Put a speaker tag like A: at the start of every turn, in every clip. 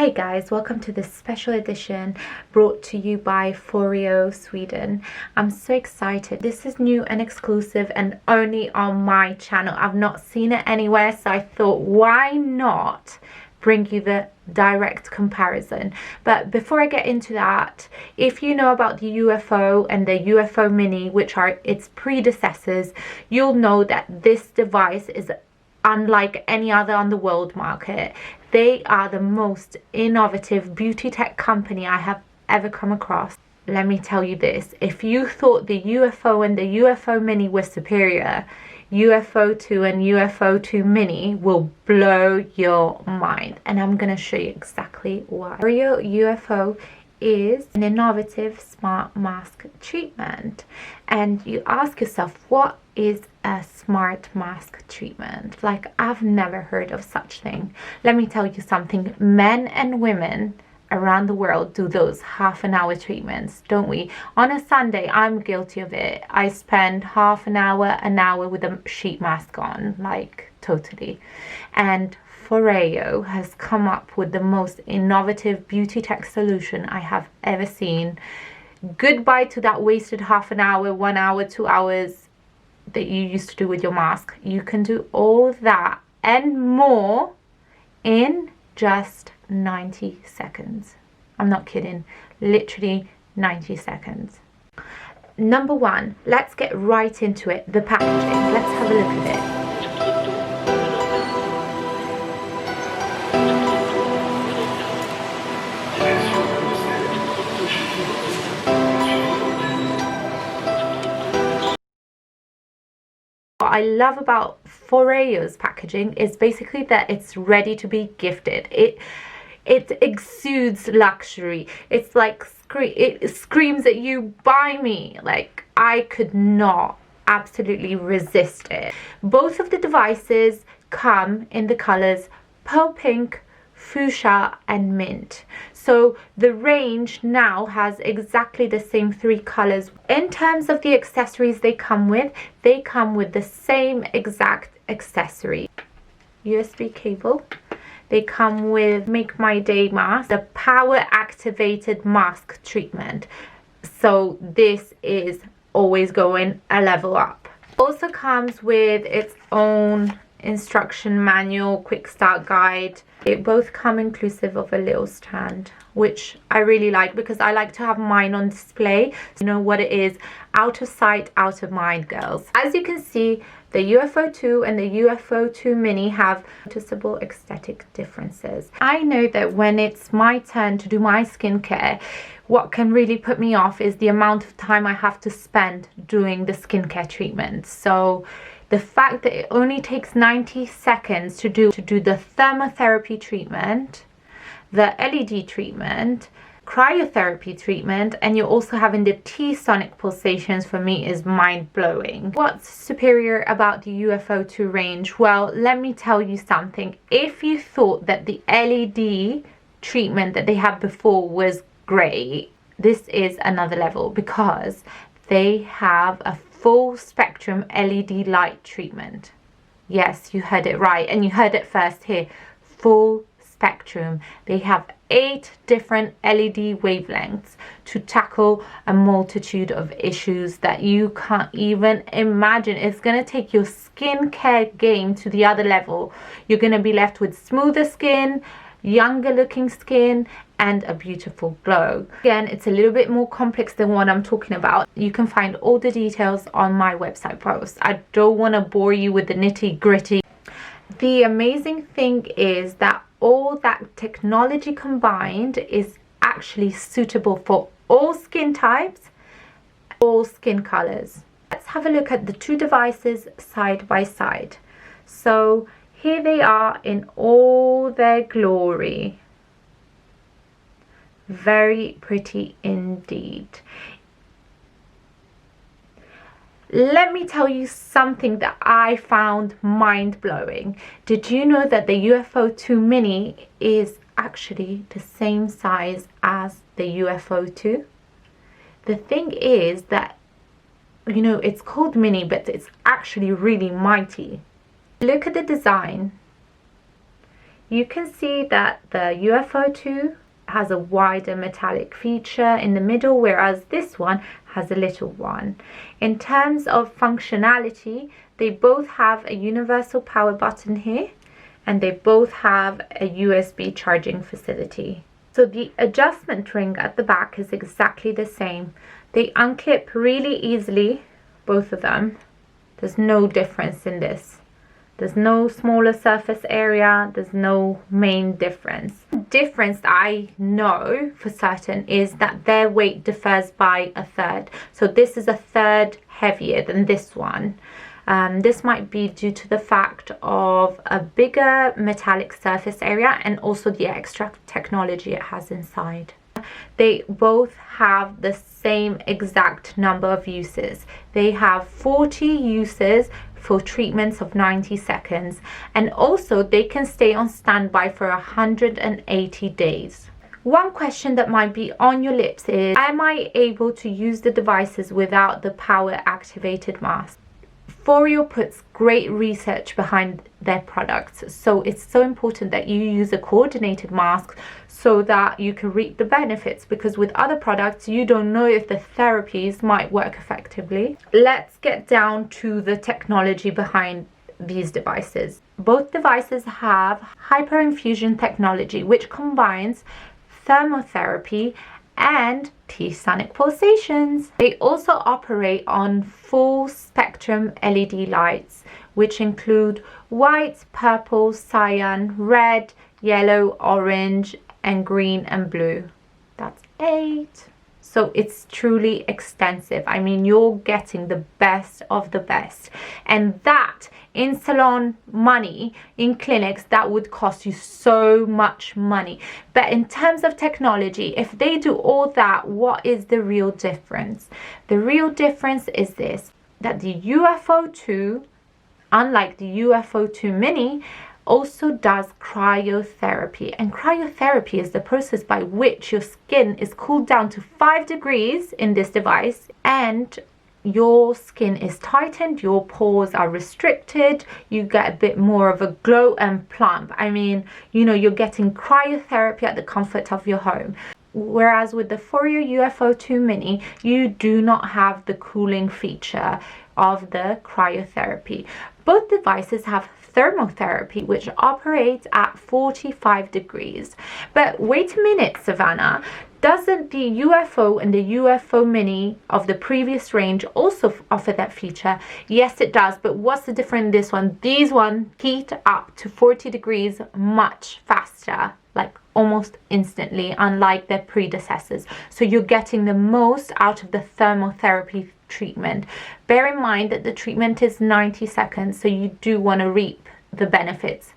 A: Hey guys, welcome to this special edition brought to you by Foreo Sweden. I'm so excited. This is new and exclusive and only on my channel. I've not seen it anywhere, so I thought, why not bring you the direct comparison? But before I get into that, if you know about the UFO and the UFO Mini, which are its predecessors, you'll know that this device is unlike any other on the world market. They are the most innovative beauty tech company I have ever come across. Let me tell you this, if you thought the UFO and the UFO Mini were superior, UFO 2 and UFO 2 Mini will blow your mind, and I'm going to show you exactly why. Foreo UFO is an innovative smart mask treatment, and you ask yourself, what is a smart mask treatment? Like, I've never heard of such thing. Let me tell you something, men and women around the world do those half-an-hour treatments, don't we? On a Sunday, I'm guilty of it. I spend half an hour with a sheet mask on, like totally. And Foreo has come up with the most innovative beauty tech solution I have ever seen. Goodbye to that wasted half an hour, 1 hour, 2 hours that you used to do with your mask. You can do all that and more in just 90 seconds. I'm not kidding, literally 90 seconds. Number one, let's get right into it, the packaging. Let's have a look at it. What I love about Foreo's packaging is basically that it's ready to be gifted. It exudes luxury. It's like it screams at you, buy me. Like, I could not absolutely resist it. Both of the devices come in the colors pearl pink, fuchsia and mint. So the range now has exactly the same three colors. In terms of the accessories they come with the same exact accessory. USB cable. They come with Make My Day mask, the power activated mask treatment. So this is always going a level up. Also comes with its own instruction manual, quick start guide. It both come inclusive of a little stand, which I really like because I like to have mine on display. You know what it is, out of sight, out of mind, girls. As you can see, the UFO 2 and the UFO 2 Mini have noticeable aesthetic differences. I know that when it's my turn to do my skincare, what can really put me off is the amount of time I have to spend doing the skincare treatment. So the fact that it only takes 90 seconds to do the thermotherapy treatment, the LED treatment, cryotherapy treatment, and you're also having the T-sonic pulsations, for me is mind-blowing. What's superior about the UFO 2 range? Well, let me tell you something. If you thought that the LED treatment that they had before was great, this is another level because they have a full spectrum LED light treatment. Yes, you heard it right, and you heard it first here. Full spectrum. They have 8 different LED wavelengths to tackle a multitude of issues that you can't even imagine. It's going to take your skincare game to the other level. You're going to be left with smoother skin, younger looking skin, and a beautiful glow. Again, it's a little bit more complex than what I'm talking about. You can find all the details on my website post. I don't want to bore you with the nitty gritty. The amazing thing is that all that technology combined is actually suitable for all skin types, all skin colors. Let's have a look at the two devices side by side. So here they are in all their glory. Very pretty indeed. Let me tell you something that I found mind-blowing. Did you know that the UFO 2 Mini is actually the same size as the UFO 2? The thing is that, you know, it's called Mini, but it's actually really mighty. Look at the design. You can see that the UFO 2 has a wider metallic feature in the middle, whereas this one has a little one. In terms of functionality, they both have a universal power button here, and they both have a USB charging facility. So the adjustment ring at the back is exactly the same. They unclip really easily, both of them. There's no difference in this. There's no smaller surface area. There's no main difference. The difference that I know for certain is that their weight differs by a third. So this is a third heavier than this one. This might be due to the fact of a bigger metallic surface area and also the extra technology it has inside. They both have the same exact number of uses. They have 40 uses for treatments of 90 seconds, and also they can stay on standby for 180 days. One question that might be on your lips is, am I able to use the devices without the power activated mask? Foreo puts great research behind their products, so it's so important that you use a coordinated mask so that you can reap the benefits, because with other products you don't know if the therapies might work effectively. Let's get down to the technology behind these devices. Both devices have hyperinfusion technology, which combines thermotherapy and T-sonic pulsations. They also operate on full spectrum LED lights, which include white, purple, cyan, red, yellow, orange, and green and blue. That's 8. So it's truly extensive. I mean, you're getting the best of the best, and that in salon money, in clinics, that would cost you so much money. But in terms of technology, if they do all that, what is the real difference? The real difference is this, that the UFO 2, unlike the UFO 2 mini, also does cryotherapy. And cryotherapy is the process by which your skin is cooled down to 5 degrees in this device, and your skin is tightened, your pores are restricted, you get a bit more of a glow and plump. I mean, you know, you're getting cryotherapy at the comfort of your home. Whereas with the Foreo UFO 2 mini, you do not have the cooling feature of the cryotherapy. Both devices have thermotherapy, which operates at 45 degrees. But wait a minute, Savannah, doesn't the UFO and the UFO mini of the previous range also offer that feature? Yes, it does. But what's the difference in this one? These ones heat up to 40 degrees much faster, like almost instantly, unlike their predecessors. So you're getting the most out of the thermotherapy treatment. Bear in mind that the treatment is 90 seconds, so you do want to reap the benefits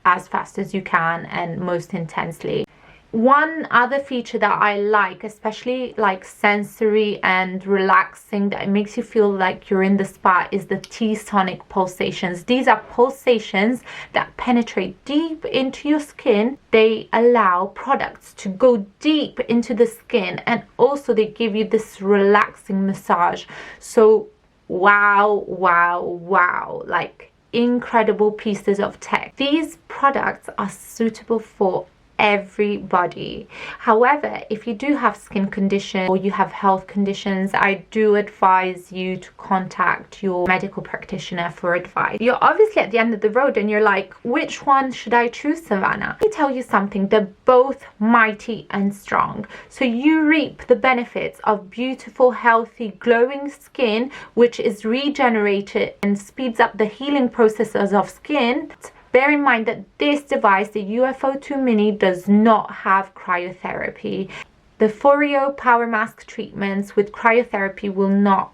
A: as fast as you can and most intensely. One other feature that I like, especially like sensory and relaxing, that it makes you feel like you're in the spa, is the T-sonic pulsations. These are pulsations that penetrate deep into your skin. They allow products to go deep into the skin, and also they give you this relaxing massage. So wow, wow, wow, like incredible pieces of tech. These products are suitable for everybody. However, if you do have skin conditions or you have health conditions, I do advise you to contact your medical practitioner for advice. You're obviously at the end of the road and you're like, which one should I choose, Savannah? Let me tell you something, they're both mighty and strong. So you reap the benefits of beautiful, healthy, glowing skin, which is regenerated and speeds up the healing processes of skin. Bear in mind that this device, the UFO 2 mini, does not have cryotherapy. The Foreo power mask treatments with cryotherapy will not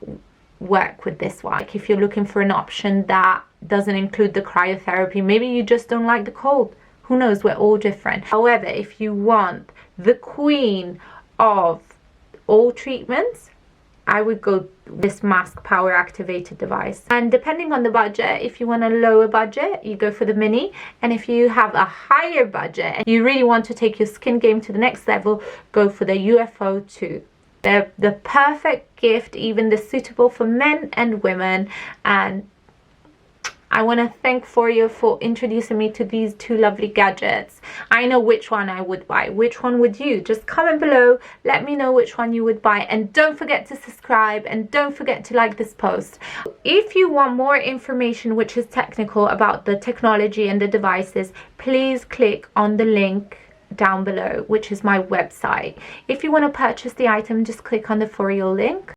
A: work with this one. Like if you're looking for an option that doesn't include the cryotherapy, maybe you just don't like the cold. Who knows, we're all different. However, if you want the queen of all treatments, I would go this mask power activated device. And depending on the budget, if you want a lower budget, you go for the mini. And if you have a higher budget and you really want to take your skin game to the next level, go for the UFO 2. They're the perfect gift, even they're suitable for men and women. And I want to thank Foreo for introducing me to these two lovely gadgets. I know which one I would buy. Which one would you? Just comment below, let me know which one you would buy, and don't forget to subscribe and don't forget to like this post. If you want more information which is technical about the technology and the devices, please click on the link down below, which is my website. If you want to purchase the item, just click on the Foreo link.